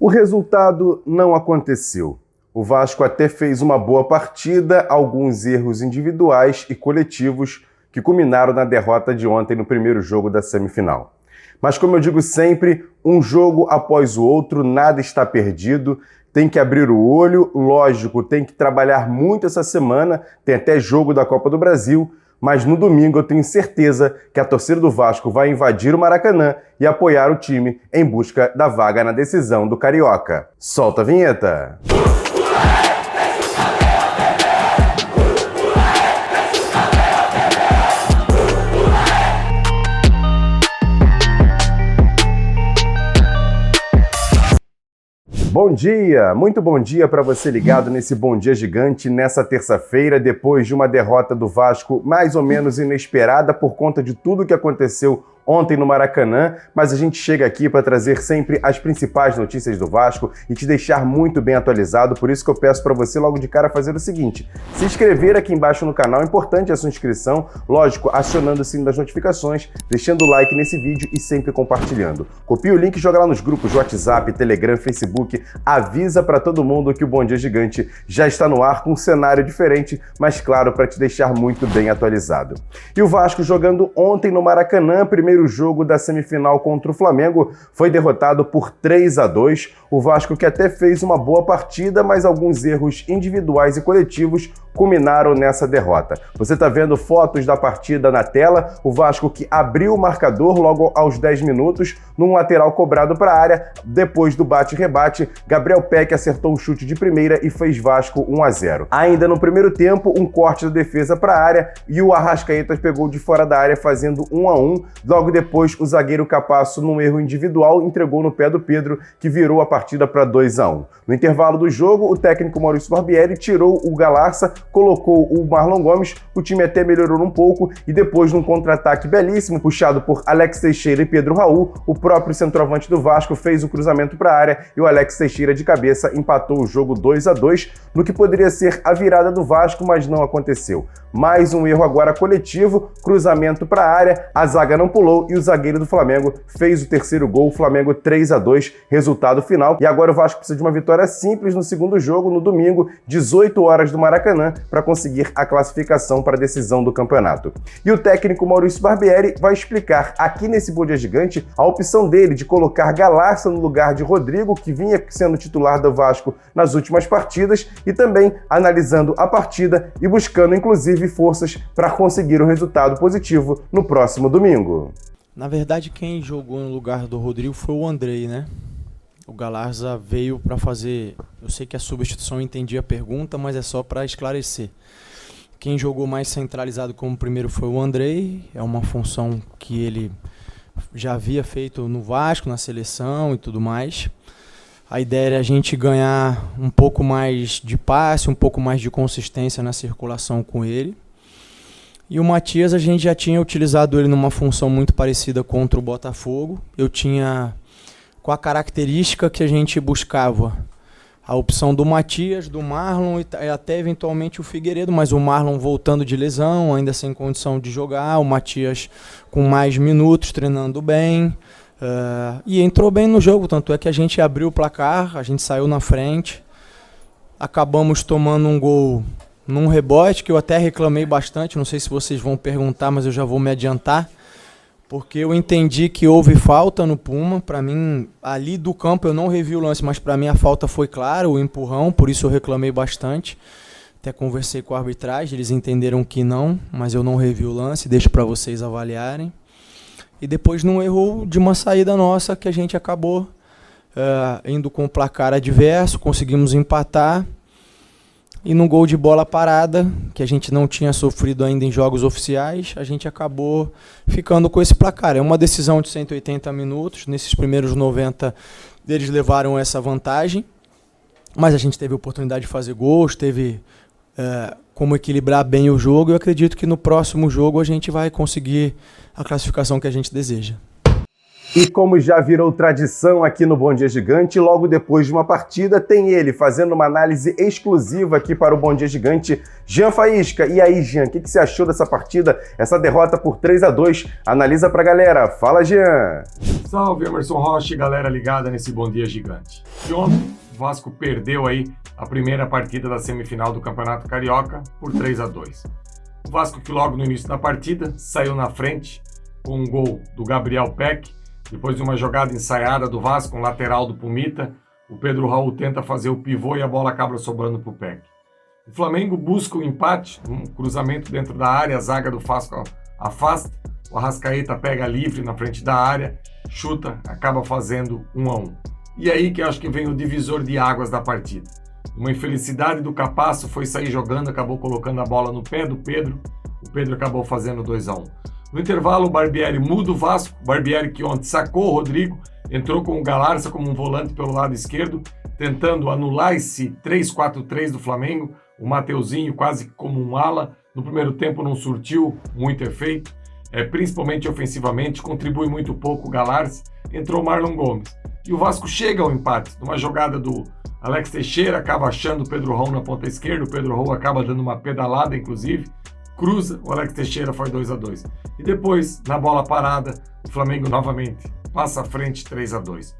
O resultado não aconteceu. O Vasco até fez uma boa partida, alguns erros individuais e coletivos que culminaram na derrota de ontem no primeiro jogo da semifinal. Mas como eu digo sempre, um jogo após o outro, nada está perdido, tem que abrir o olho, lógico, tem que trabalhar muito essa semana, tem até jogo da Copa do Brasil, mas no domingo eu tenho certeza que a torcida do Vasco vai invadir o Maracanã e apoiar o time em busca da vaga na decisão do Carioca. Solta a vinheta! Bom dia, muito bom dia para você ligado nesse Bom Dia Gigante nessa terça-feira, depois de uma derrota do Vasco mais ou menos inesperada por conta de tudo que aconteceu ontem no Maracanã, mas a gente chega aqui para trazer sempre as principais notícias do Vasco e te deixar muito bem atualizado, por isso que eu peço para você logo de cara fazer o seguinte, se inscrever aqui embaixo no canal, é importante a sua inscrição, lógico, acionando o sino das notificações, deixando o like nesse vídeo e sempre compartilhando. Copia o link e joga lá nos grupos de WhatsApp, Telegram, Facebook, avisa para todo mundo que o Bom Dia Gigante já está no ar com um cenário diferente, mas claro, para te deixar muito bem atualizado. E o Vasco jogando ontem no Maracanã, primeiro jogo da semifinal contra o Flamengo, foi derrotado por 3-2. O Vasco que até fez uma boa partida, mas alguns erros individuais e coletivos culminaram nessa derrota. Você está vendo fotos da partida na tela, o Vasco que abriu o marcador logo aos 10 minutos, num lateral cobrado para a área, depois do bate-rebate, Gabriel Peck acertou um chute de primeira e fez Vasco 1-0. Ainda no primeiro tempo, um corte da defesa para a área e o Arrascaeta pegou de fora da área fazendo 1-1. Logo depois, o zagueiro Capasso, num erro individual, entregou no pé do Pedro, que virou a partida para 2-1. No intervalo do jogo, o técnico Maurício Barbieri tirou o Galarça, colocou o Marlon Gomes, o time até melhorou um pouco e depois num contra-ataque belíssimo, puxado por Alex Teixeira e Pedro Raul, o próprio centroavante do Vasco fez o cruzamento para a área e o Alex Teixeira de cabeça empatou o jogo 2-2, no que poderia ser a virada do Vasco, mas não aconteceu. Mais um erro agora coletivo, cruzamento para a área, a zaga não pulou e o zagueiro do Flamengo fez o terceiro gol, o Flamengo 3-2, resultado final. E agora o Vasco precisa de uma vitória simples no segundo jogo, no domingo, 18 horas do Maracanã, para conseguir a classificação para a decisão do campeonato. E o técnico Maurício Barbieri vai explicar aqui nesse Bom Dia Gigante a opção dele de colocar Galarça no lugar de Rodrigo, que vinha sendo titular do Vasco nas últimas partidas, e também analisando a partida e buscando inclusive forças para conseguir um resultado positivo no próximo domingo. Na verdade, quem jogou no lugar do Rodrigo foi o Andrei, né? O Galarza veio para fazer... Eu sei que a substituição, eu entendi a pergunta, mas é só para esclarecer. Quem jogou mais centralizado como primeiro foi o Andrei. É uma função que ele já havia feito no Vasco, na seleção e tudo mais. A ideia era a gente ganhar um pouco mais de passe, um pouco mais de consistência na circulação com ele. E o Matias, a gente já tinha utilizado ele numa função muito parecida contra o Botafogo. Eu tinha, com a característica que a gente buscava, a opção do Matias, do Marlon e até eventualmente o Figueiredo, mas o Marlon voltando de lesão, ainda sem condição de jogar, o Matias com mais minutos, treinando bem. E entrou bem no jogo, tanto é que a gente abriu o placar, a gente saiu na frente, acabamos tomando um gol num rebote, que eu até reclamei bastante, não sei se vocês vão perguntar, mas eu já vou me adiantar, porque eu entendi que houve falta no Puma. Para mim, ali do campo eu não revi o lance, mas para mim a falta foi clara, o empurrão, por isso eu reclamei bastante. Até conversei com a arbitragem, eles entenderam que não, mas eu não revi o lance, deixo para vocês avaliarem. E depois num erro de uma saída nossa que a gente acabou indo com o placar adverso, conseguimos empatar. E no gol de bola parada, que a gente não tinha sofrido ainda em jogos oficiais, a gente acabou ficando com esse placar. É uma decisão de 180 minutos, nesses primeiros 90 eles levaram essa vantagem, mas a gente teve a oportunidade de fazer gols, teve como equilibrar bem o jogo. Eu acredito que no próximo jogo a gente vai conseguir a classificação que a gente deseja. E como já virou tradição aqui no Bom Dia Gigante, logo depois de uma partida, tem ele fazendo uma análise exclusiva aqui para o Bom Dia Gigante, Jean Faísca. E aí, Jean, o que você achou dessa partida, essa derrota por 3-2? Analisa pra galera. Fala, Jean! Salve, Emerson Rocha e galera ligada nesse Bom Dia Gigante. E ontem, o Vasco perdeu aí a primeira partida da semifinal do Campeonato Carioca por 3-2. O Vasco que logo no início da partida saiu na frente com um gol do Gabriel Peck. Depois de uma jogada ensaiada do Vasco, um lateral do Pumita, o Pedro Raul tenta fazer o pivô e a bola acaba sobrando para o Peck. O Flamengo busca o empate, um cruzamento dentro da área, a zaga do Vasco afasta, o Arrascaeta pega livre na frente da área, chuta, acaba fazendo 1-1. E aí que eu acho que vem o divisor de águas da partida. Uma infelicidade do Capasso foi sair jogando, acabou colocando a bola no pé do Pedro, o Pedro acabou fazendo 2-1. No intervalo, o Barbieri muda o Vasco, o Barbieri que ontem sacou o Rodrigo, entrou com o Galarza como um volante pelo lado esquerdo, tentando anular esse 3-4-3 do Flamengo, o Mateuzinho quase como um ala, no primeiro tempo não surtiu muito efeito, principalmente ofensivamente, contribui muito pouco o Galarza, entrou Marlon Gomes. E o Vasco chega ao empate, numa jogada do Alex Teixeira, acaba achando o Pedro Raul na ponta esquerda, o Pedro Raul acaba dando uma pedalada, inclusive, cruza, o Alex Teixeira faz 2-2. E depois, na bola parada, o Flamengo novamente passa à frente 3-2. O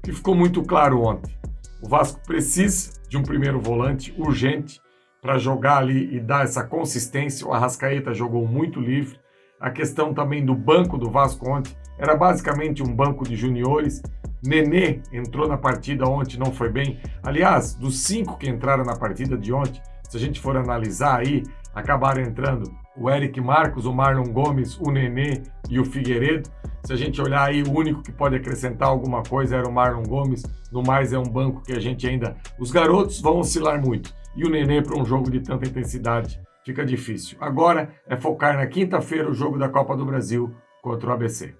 que ficou muito claro ontem, o Vasco precisa de um primeiro volante urgente para jogar ali e dar essa consistência. O Arrascaeta jogou muito livre. A questão também do banco do Vasco ontem era basicamente um banco de juniores. Nenê entrou na partida ontem, não foi bem. Aliás, dos 5 que entraram na partida de ontem, se a gente for analisar aí, acabaram entrando o Eric Marcos, o Marlon Gomes, o Nenê e o Figueiredo. Se a gente olhar aí, o único que pode acrescentar alguma coisa era o Marlon Gomes. No mais, é um banco que a gente ainda... Os garotos vão oscilar muito. E o Nenê, para um jogo de tanta intensidade, fica difícil. Agora é focar na quinta-feira o jogo da Copa do Brasil contra o ABC.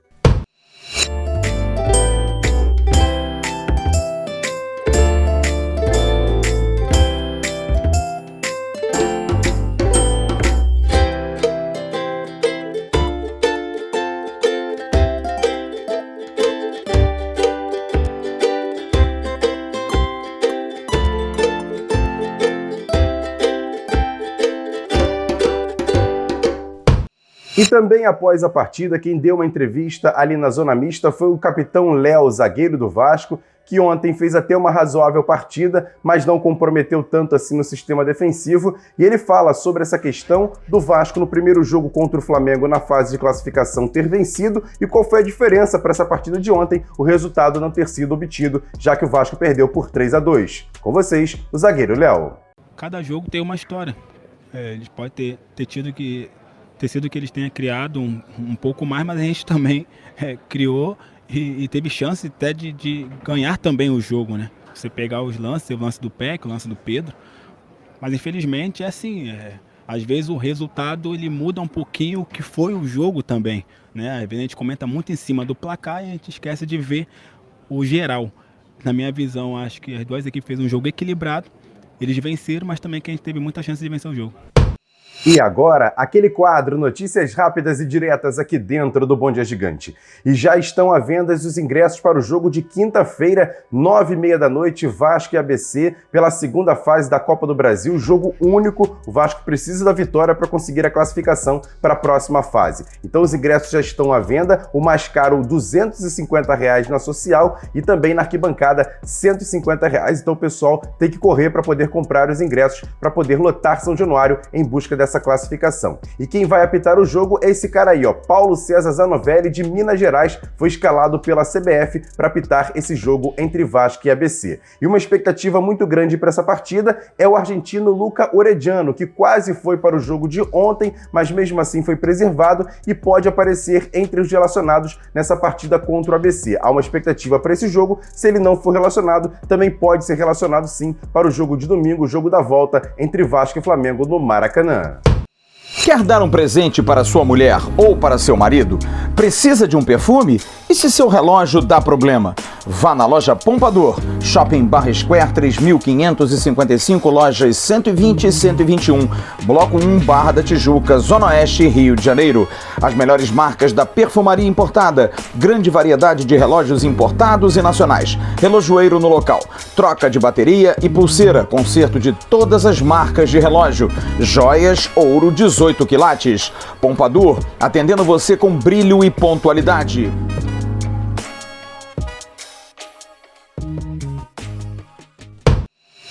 E também após a partida, quem deu uma entrevista ali na zona mista foi o capitão Léo, zagueiro do Vasco, que ontem fez até uma razoável partida, mas não comprometeu tanto assim no sistema defensivo. E ele fala sobre essa questão do Vasco no primeiro jogo contra o Flamengo na fase de classificação ter vencido e qual foi a diferença para essa partida de ontem, o resultado não ter sido obtido, já que o Vasco perdeu por 3-2. Com vocês, o zagueiro Léo. Cada jogo tem uma história. Eles podem ter sido que eles tenham criado um pouco mais, mas a gente também criou e teve chance até de ganhar também o jogo, né? Você pegar os lances, o lance do Peck, o lance do Pedro, mas infelizmente é assim, às vezes o resultado ele muda um pouquinho o que foi o jogo também, né? Às vezes a gente comenta muito em cima do placar e a gente esquece de ver o geral. Na minha visão, acho que as duas equipes fez um jogo equilibrado, eles venceram, mas também que a gente teve muita chance de vencer o jogo. E agora, aquele quadro Notícias Rápidas e Diretas aqui dentro do Bom Dia Gigante. E já estão à venda os ingressos para o jogo de quinta-feira, 9h30 da noite, Vasco e ABC, pela segunda fase da Copa do Brasil, jogo único. O Vasco precisa da vitória para conseguir a classificação para a próxima fase. Então os ingressos já estão à venda, o mais caro R$ 250 na social e também na arquibancada R$ 150. Então o pessoal tem que correr para poder comprar os ingressos, para poder lotar São Januário em busca dessa classificação. E quem vai apitar o jogo é esse cara aí, ó, Paulo César Zanovelli, de Minas Gerais, foi escalado pela CBF para apitar esse jogo entre Vasco e ABC. E uma expectativa muito grande para essa partida é o argentino Luca Orediano, que quase foi para o jogo de ontem, mas mesmo assim foi preservado e pode aparecer entre os relacionados nessa partida contra o ABC. Há uma expectativa para esse jogo, se ele não for relacionado, também pode ser relacionado sim para o jogo de domingo, o jogo da volta entre Vasco e Flamengo no Maracanã. Quer dar um presente para sua mulher ou para seu marido? Precisa de um perfume? E se seu relógio dá problema? Vá na loja Pompador, Shopping Barra Square 3555, lojas 120 e 121, Bloco 1, Barra da Tijuca, Zona Oeste, Rio de Janeiro. As melhores marcas da perfumaria importada, grande variedade de relógios importados e nacionais, relojoeiro no local, troca de bateria e pulseira, conserto de todas as marcas de relógio, joias, ouro 18 quilates. Pompador, atendendo você com brilho e pontualidade.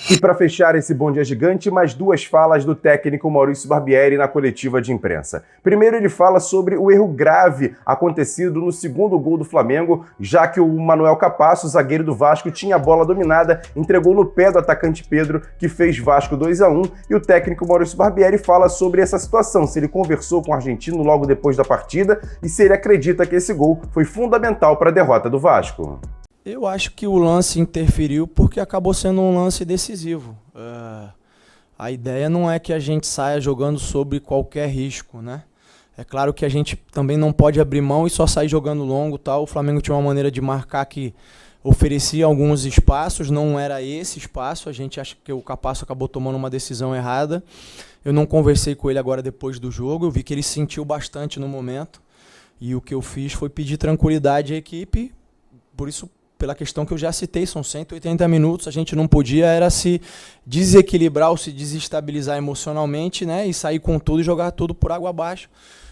E para fechar esse Bom Dia Gigante, mais duas falas do técnico Maurício Barbieri na coletiva de imprensa. Primeiro, ele fala sobre o erro grave acontecido no segundo gol do Flamengo, já que o Manuel Capasso, zagueiro do Vasco, tinha a bola dominada, entregou no pé do atacante Pedro, que fez Vasco 2-1, e o técnico Maurício Barbieri fala sobre essa situação, se ele conversou com o argentino logo depois da partida e se ele acredita que esse gol foi fundamental para a derrota do Vasco. Eu acho que o lance interferiu porque acabou sendo um lance decisivo. A ideia não é que a gente saia jogando sobre qualquer risco, né? É claro que a gente também não pode abrir mão e só sair jogando longo, tal. O Flamengo tinha uma maneira de marcar que oferecia alguns espaços, não era esse espaço. A gente acha que o Capasso acabou tomando uma decisão errada. Eu não conversei com ele agora depois do jogo, eu vi que ele sentiu bastante no momento. E o que eu fiz foi pedir tranquilidade à equipe, por isso, pela questão que eu já citei, são 180 minutos, a gente não podia era se desequilibrar ou se desestabilizar emocionalmente, né, e sair com tudo e jogar tudo por água abaixo.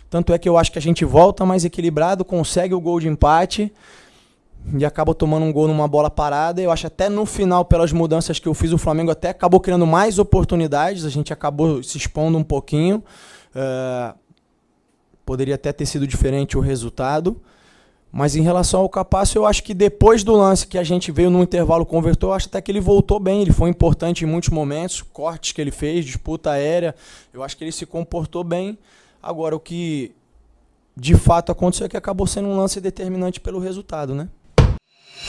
Tanto é que eu acho que a gente volta mais equilibrado, consegue o gol de empate e acaba tomando um gol numa bola parada. Eu acho até no final, pelas mudanças que eu fiz, o Flamengo até acabou criando mais oportunidades, a gente acabou se expondo um pouquinho. Poderia até ter sido diferente o resultado. Mas em relação ao Capasso, eu acho que depois do lance que a gente veio no intervalo convertou, eu acho até que ele voltou bem, ele foi importante em muitos momentos, cortes que ele fez, disputa aérea, eu acho que ele se comportou bem. Agora, o que de fato aconteceu é que acabou sendo um lance determinante pelo resultado, né?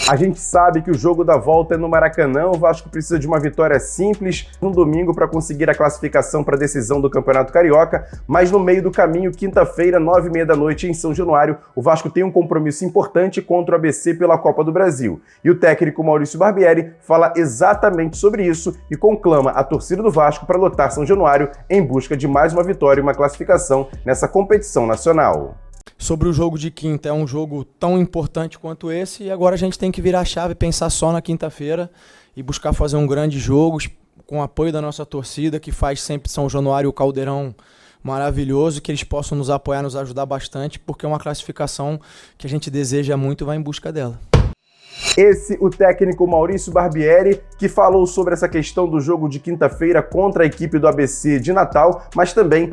A gente sabe que o jogo da volta é no Maracanã, o Vasco precisa de uma vitória simples no domingo para conseguir a classificação para a decisão do Campeonato Carioca, mas no meio do caminho, quinta-feira, 9h30 da noite, em São Januário, o Vasco tem um compromisso importante contra o ABC pela Copa do Brasil. E o técnico Maurício Barbieri fala exatamente sobre isso e conclama a torcida do Vasco para lotar São Januário em busca de mais uma vitória e uma classificação nessa competição nacional. Sobre o jogo de quinta, é um jogo tão importante quanto esse e agora a gente tem que virar a chave, pensar só na quinta-feira e buscar fazer um grande jogo com o apoio da nossa torcida, que faz sempre São Januário e o Caldeirão maravilhoso, que eles possam nos apoiar, nos ajudar bastante, porque é uma classificação que a gente deseja muito e vai em busca dela. Esse, o técnico Maurício Barbieri, que falou sobre essa questão do jogo de quinta-feira contra a equipe do ABC de Natal, mas também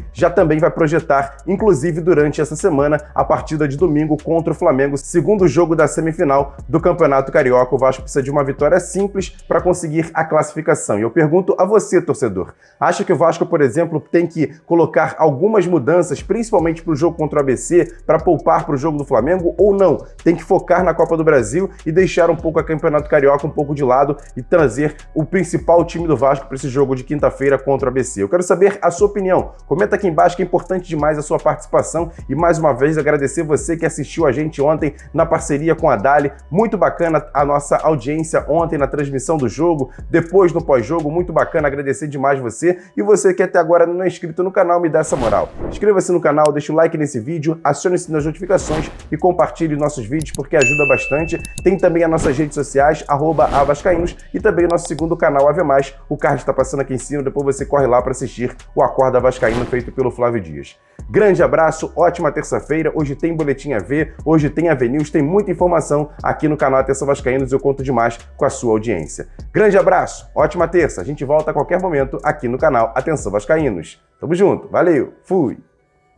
vai projetar, inclusive durante essa semana, a partida de domingo contra o Flamengo, segundo jogo da semifinal do Campeonato Carioca. O Vasco precisa de uma vitória simples para conseguir a classificação. E eu pergunto a você, torcedor, acha que o Vasco, por exemplo, tem que colocar algumas mudanças, principalmente para o jogo contra o ABC, para poupar para o jogo do Flamengo, ou não? Tem que focar na Copa do Brasil e deixar um pouco a Campeonato Carioca um pouco de lado e trazer o principal time do Vasco para esse jogo de quinta-feira contra o ABC. Eu quero saber a sua opinião. Comenta aqui embaixo, que é importante demais a sua participação e mais uma vez agradecer você que assistiu a gente ontem na parceria com a Dali. Muito bacana a nossa audiência ontem na transmissão do jogo, depois no pós-jogo, muito bacana, agradecer demais você. E você que até agora não é inscrito no canal, me dá essa moral. Inscreva-se no canal, deixa o like nesse vídeo, acione o sininho das notificações e compartilhe nossos vídeos porque ajuda bastante. Tem também a nossas redes sociais, @avascaínos, e também o nosso segundo canal, Ave Mais. O card está passando aqui em cima, depois você corre lá para assistir o Acorda Vascaíno feito pelo Flávio Dias. Grande abraço, ótima terça-feira, hoje tem Boletim AV, hoje tem AV News, tem muita informação aqui no canal Atenção Vascaínos e eu conto demais com a sua audiência. Grande abraço, ótima terça, a gente volta a qualquer momento aqui no canal Atenção Vascaínos. Tamo junto, valeu, fui!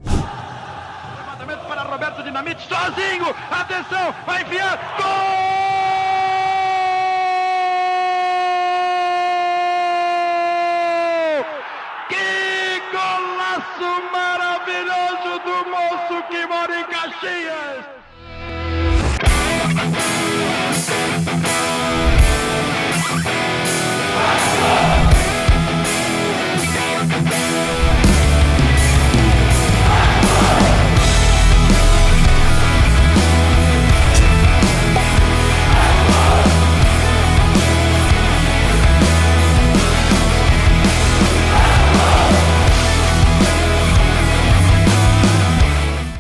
Levantamento para Roberto Dinamite, sozinho, atenção, vai enfiar, gol! Maravilhoso do moço que mora em Caxias!